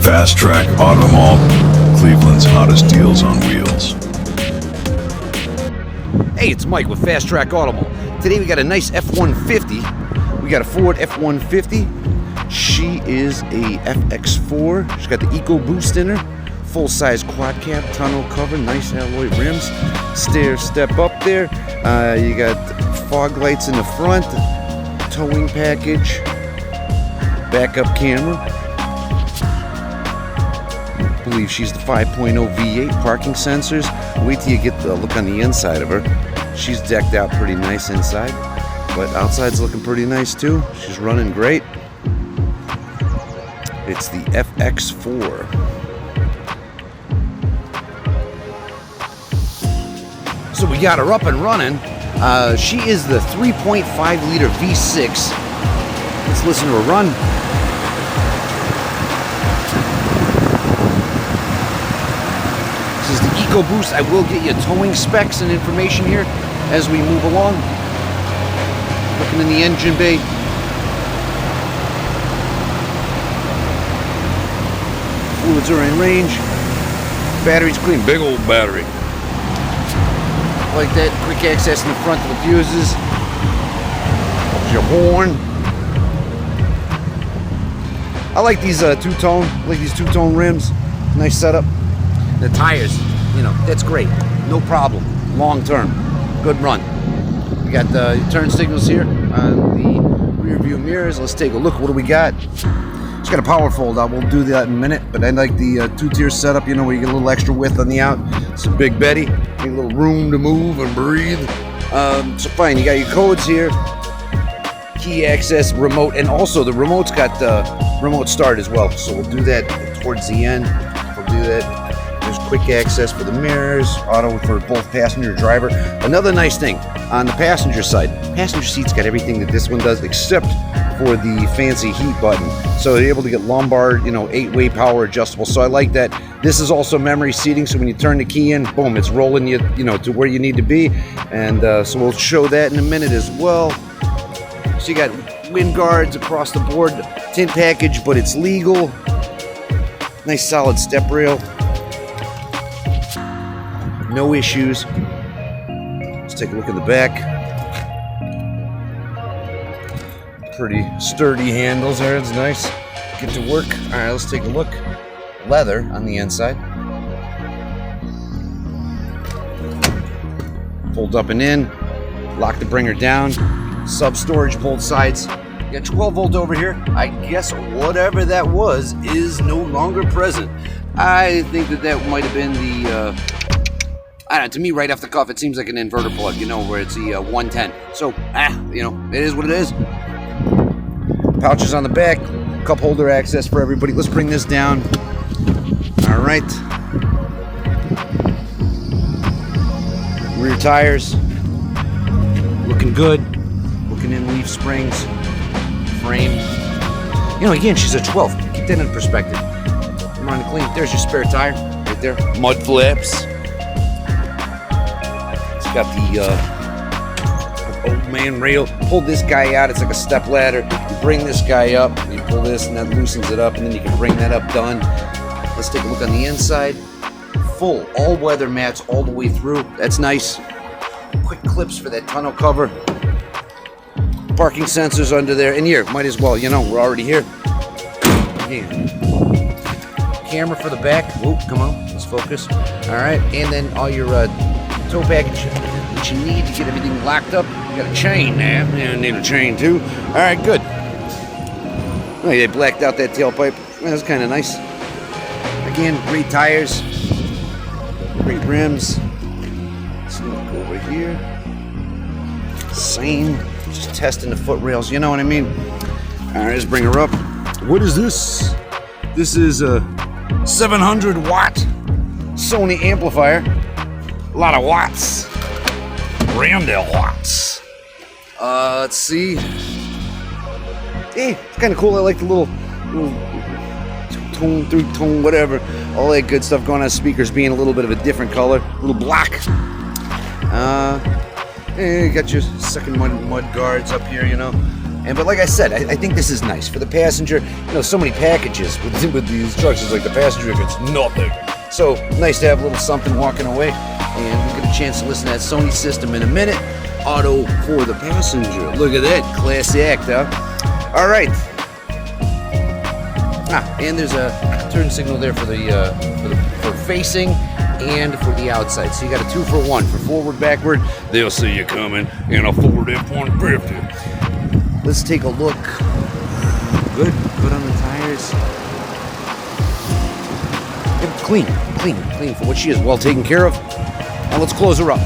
Fast Track Auto Mall, Cleveland's hottest deals on wheels. Hey, it's Mike with Fast Track Auto Mall. Today we got a nice F-150. We got a Ford F-150. She is a FX4. She's got the EcoBoost in her. Full-size quad cab, tonneau cover, nice alloy rims. Stair step up there. You got fog lights in the front. Towing package. Backup camera. I believe she's the 5.0 V8, parking sensors. Wait till you get the look on the inside of her. She's decked out pretty nice inside, but outside's looking pretty nice too. She's running great. It's the FX4. So we got her up and running. She is the 3.5 liter V6. Let's listen to her run. This is the EcoBoost. I will get you towing specs and information here as we move along. Looking in the engine bay. Fluids are in range. Battery's clean. Big old battery. Like that. Quick access in the front to the fuses. There's your horn. I like these two-tone. I like these two-tone rims. Nice setup. The tires, you know, that's great. No problem. Long term. Good run. We got the turn signals here on the rear view mirrors. Let's take a look. What do we got? It's got a power fold out. We'll do that in a minute. But I like the two-tier setup, you know, where you get a little extra width on the out. It's a big Betty. Get a little room to move and breathe. So fine, you got your codes here. Key access, remote, and also the remote's got remote start as well. So we'll do that towards the end. We'll do that. There's quick access for the mirrors, auto for both passenger and driver. Another nice thing on the passenger side, passenger seat's got everything that this one does except for the fancy heat button. So you're able to get lumbar, you know, 8-way power adjustable. So I like that. This is also memory seating, so when you turn the key in, boom, it's rolling you, you know, to where you need to be. And so we'll show that in a minute as well. So you got wind guards across the board, tint package, but it's legal. Nice solid step rail. No issues. Let's take a look in the back. Pretty sturdy handles there. It's nice. Get to work. All right, let's take a look. Leather on the inside. Fold up and in. Lock the bringer down. Sub storage both sides. You got 12 volt over here. I guess whatever that was is no longer present. I think that might have been the I don't know, to me, right off the cuff, it seems like an inverter plug, you know, where it's the 110. So, you know, it is what it is. Pouches on the back, cup holder access for everybody. Let's bring this down. All right. Rear tires, looking good. Looking in leaf springs, frame. You know, again, she's a 12. Keep that in perspective. I'm running clean. There's your spare tire right there. Mud flaps. Got the old man rail. Pull this guy out. It's like a step ladder. You bring this guy up. You pull this, and that loosens it up, and then you can bring that up. Done. Let's take a look on the inside. Full all-weather mats all the way through. That's nice. Quick clips for that tonneau cover. Parking sensors under there. And here, might as well. You know, we're already here. Again. Camera for the back. Whoa, come on. Let's focus. All right, and then all your tow package that you need to get everything locked up. You got a chain there. You need a chain too. All right, good. Oh, they blacked out that tailpipe. That's kind of nice. Again, great tires, great rims. Let's look over here. Same. Just testing the foot rails. You know what I mean? All right, let's bring her up. What is this? This is a 700 watt SONY amplifier. A lot of watts. Ramdale watts. Let's see. Hey, it's kind of cool. I like the little tone through tone, whatever. All that good stuff going on. Speakers being a little bit of a different color. A little black. You got your second mud guards up here, you know. But like I said, I think this is nice for the passenger. You know, so many packages with these trucks. It's like the passenger gets nothing. So nice to have a little something walking away. And we'll get a chance to listen to that Sony system in a minute. Auto for the passenger. Look at that, class act, huh? All right. And there's a turn signal there for for facing and for the outside. So you got a 2-for-1 for forward, backward. They'll see you coming in a Ford F-150. Let's take a look. Good on the tires. Yep, clean for what she is. Well taken care of. Now let's close her up.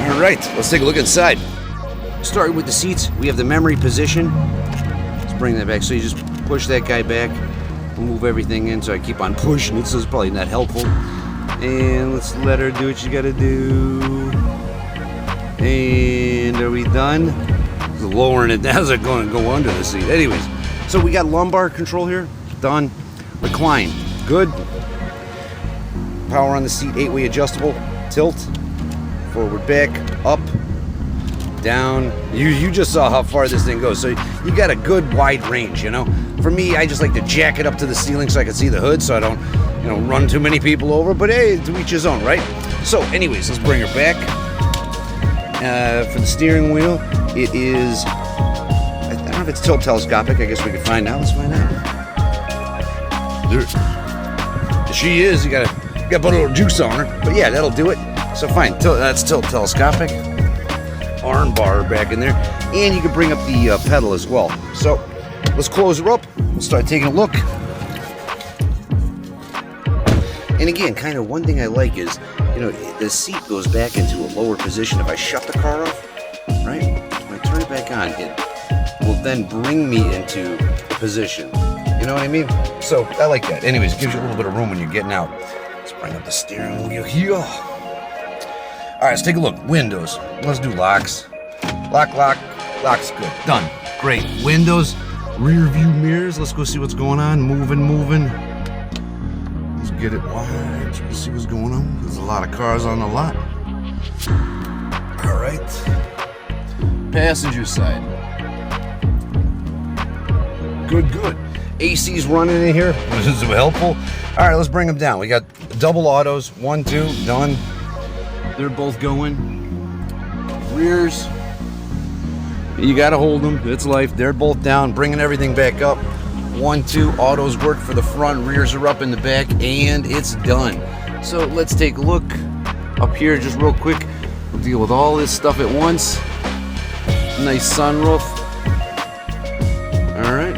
All right, let's take a look inside. Starting with the seats, we have the memory position. Let's bring that back. So you just push that guy back, move everything in. So I keep on pushing it, so it's probably not helpful. And let's let her do what she gotta do. And are we done? Lowering it down, is it going to go under the seat? Anyways, so we got lumbar control here. Done. Recline. Good. Power on the seat, 8-way adjustable. Tilt. Forward, back, up, down. You just saw how far this thing goes. So you got a good wide range, you know. For me, I just like to jack it up to the ceiling so I can see the hood, so I don't, you know, run too many people over. But hey, to each his own, right? So, anyways, let's bring her back. For the steering wheel, it is, I don't know if it's tilt telescopic. I guess we could find out. Let's find out. There she is. You gotta put a little juice on her. But yeah, that'll do it. So fine, that's tilt telescopic. Arm bar back in there. And you can bring up the pedal as well. So let's close her up. We'll start taking a look. And again, kind of one thing I like is, you know, the seat goes back into a lower position if I shut the car off, right? When I turn it back on, it will then bring me into position. You know what I mean? So I like that. Anyways, it gives you a little bit of room when you're getting out. Let's bring up the steering wheel here. All right, let's take a look. Windows. Let's do locks. Lock's good. Done. Great. Windows, rear view mirrors. Let's go see what's going on. Moving. Let's get it wide. Let's see what's going on. There's a lot of cars on the lot. All right. Passenger side. Good. AC's running in here. This is helpful. All right, let's bring them down. We got double autos. 1, 2, done. They're both going. Rears. You gotta hold them. It's life. They're both down. Bringing everything back up. 1, 2. Autos work for the front. Rears are up in the back. And it's done. So let's take a look up here just real quick. We'll deal with all this stuff at once. Nice sunroof. All right.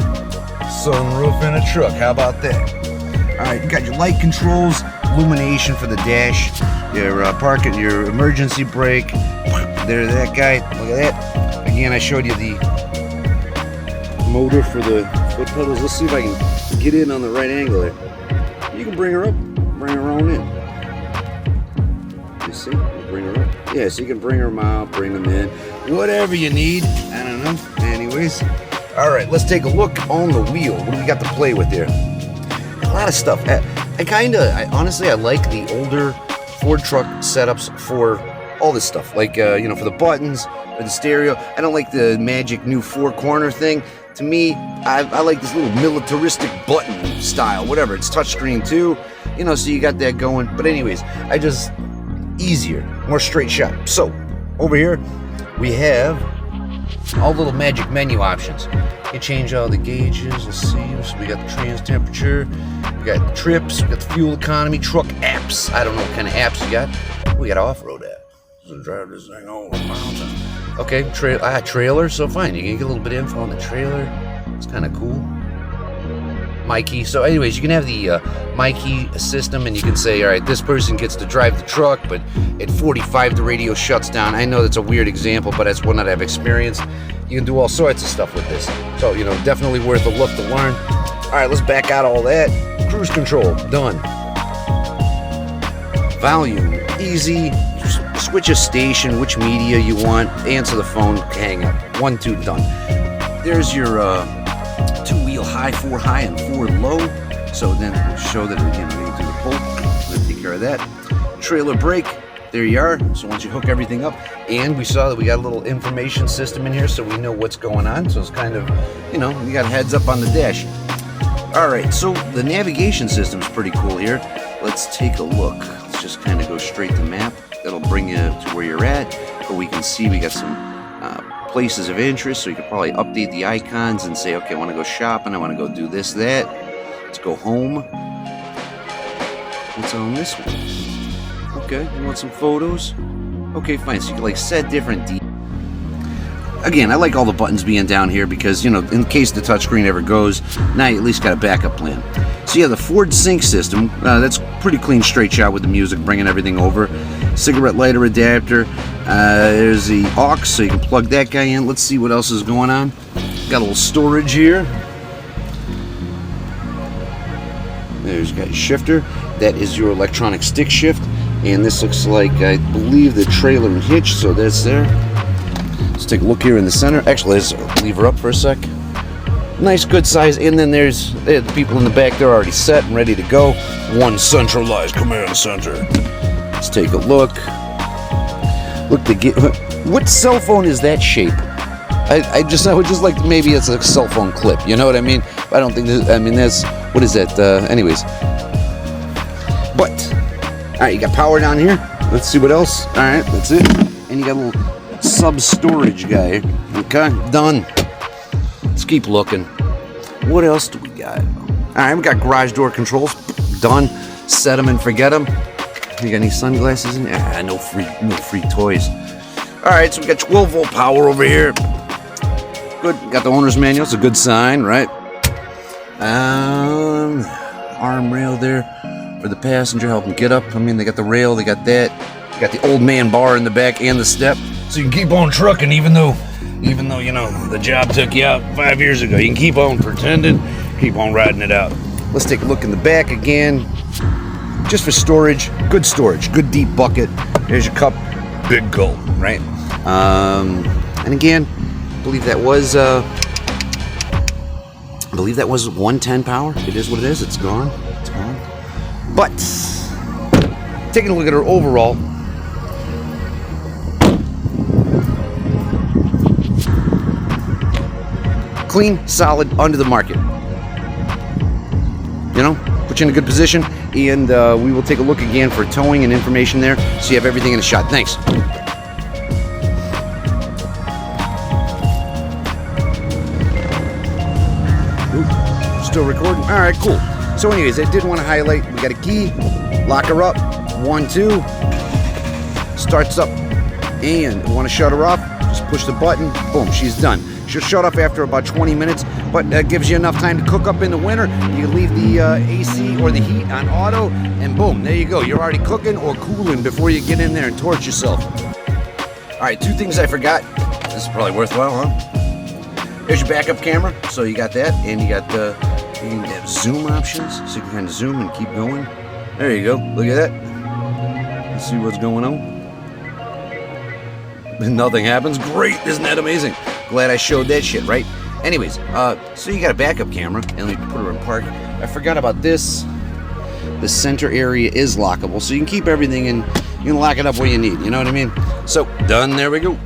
Sunroof in a truck. How about that? All right. You got your light controls. Illumination for the dash. Your parking, your emergency brake. There's that guy. Look at that. Again, I showed you the motor for the foot pedals. Let's see if I can get in on the right angle there. You can bring her up, bring her on in. You see? Bring her up. Yeah, so you can bring them out, bring them in. Whatever you need. I don't know. Anyways. All right, let's take a look on the wheel. What do we got to play with there? A lot of stuff. Honestly, I like the older Ford truck setups for all this stuff, like you know, for the buttons or the stereo. I don't like the magic new 4-corner thing. To me, I like this little militaristic button style, whatever. It's touchscreen too, you know, so you got that going. But anyways, easier, more straight shot. So over here we have all little magic menu options. You change all the gauges. Let's see. So we got the trans temperature. We got the trips. We got the fuel economy. Truck apps. I don't know what kind of apps you got. We got an off-road app. So drive this thing over the mountain. Okay, trailer. So fine. You can get a little bit of info on the trailer. It's kind of cool. My Key. So anyways, you can have the My Key system, and you can say, all right, this person gets to drive the truck, but at 45 the radio shuts down. I know that's a weird example, but that's one that I've experienced. You can do all sorts of stuff with this. So, you know, definitely worth a look to learn. All right, let's back out all that. Cruise control, done. Volume, easy. Switch a station, which media you want. Answer the phone, hang up. 1, 2, done. There's your high, 4 high, and 4 low. So then it'll show that again, we need to do the pull. Let's take care of that. Trailer brake. There you are. So once you hook everything up, and we saw that we got a little information system in here, so we know what's going on. So it's kind of, you know, we got heads up on the dash. All right, so the navigation system is pretty cool here. Let's take a look. Let's just kind of go straight to map. That'll bring you to where you're at. But we can see we got some places of interest, so you could probably update the icons and say, okay, I want to go shopping, I want to go do this, that. Let's go home. What's on this one? Okay, you want some photos? Okay, fine. So you can like set different details. Again, I like all the buttons being down here because, you know, in case the touchscreen ever goes, now you at least got a backup plan. So yeah, the Ford Sync system, that's pretty clean, straight shot with the music, bringing everything over. Cigarette lighter adapter. There's the aux, so you can plug that guy in. Let's see what else is going on. Got a little storage here. There's got your shifter. That is your electronic stick shift. And this looks like, I believe, the trailer and hitch, so that's there. Let's take a look here in the center. Actually, let's leave her up for a sec. Nice, good size. And then there's the people in the back. They're already set and ready to go. One centralized command center. Let's take a look. Look, what cell phone is that shape? I would just like, maybe it's a cell phone clip. You know what I mean? I don't think that, I mean, that's, what is that? Anyways. But, all right, you got power down here. Let's see what else. All right, that's it. And you got a little sub-storage guy. Okay, done. Let's keep looking. What else do we got? All right, we got garage door controls. Done. Set them and forget them. You got any sunglasses in there? Ah, no free toys. All right, so we got 12-volt power over here. Good. Got the owner's manual. It's a good sign, right? Arm rail there for the passenger, help them get up. I mean, they got the rail, they got that. You got the old man bar in the back and the step, so you can keep on trucking, even though you know the job took you out 5 years ago. You can keep on pretending, keep on riding it out. Let's take a look in the back again, just for storage. Good deep bucket. There's your cup, big gulp, right? And again, I believe that was 110 power. It is what it is. It's gone. It's gone. But taking a look at her overall. Clean, solid, under the market. You know, put you in a good position, and we will take a look again for towing and information there, so you have everything in a shot. Thanks. Ooh, still recording? All right, cool. So anyways, I did want to highlight, we got a key, lock her up, 1, 2, starts up, and want to shut her off, just push the button, boom, she's done. She'll shut off after about 20 minutes, but that gives you enough time to cook up in the winter. You leave the AC or the heat on auto, and boom, there you go. You're already cooking or cooling before you get in there and torch yourself. All right, 2 things I forgot. This is probably worthwhile, huh? There's your backup camera, so you got that, and you got you can have zoom options, so you can kind of zoom and keep going. There you go. Look at that. Let's see what's going on. Nothing happens. Great. Isn't that amazing? Glad I showed that shit, right? Anyways, so you got a backup camera, and we put her in park. I forgot about this. The center area is lockable, so you can keep everything in. You can lock it up where you need. You know what I mean? So, done. There we go.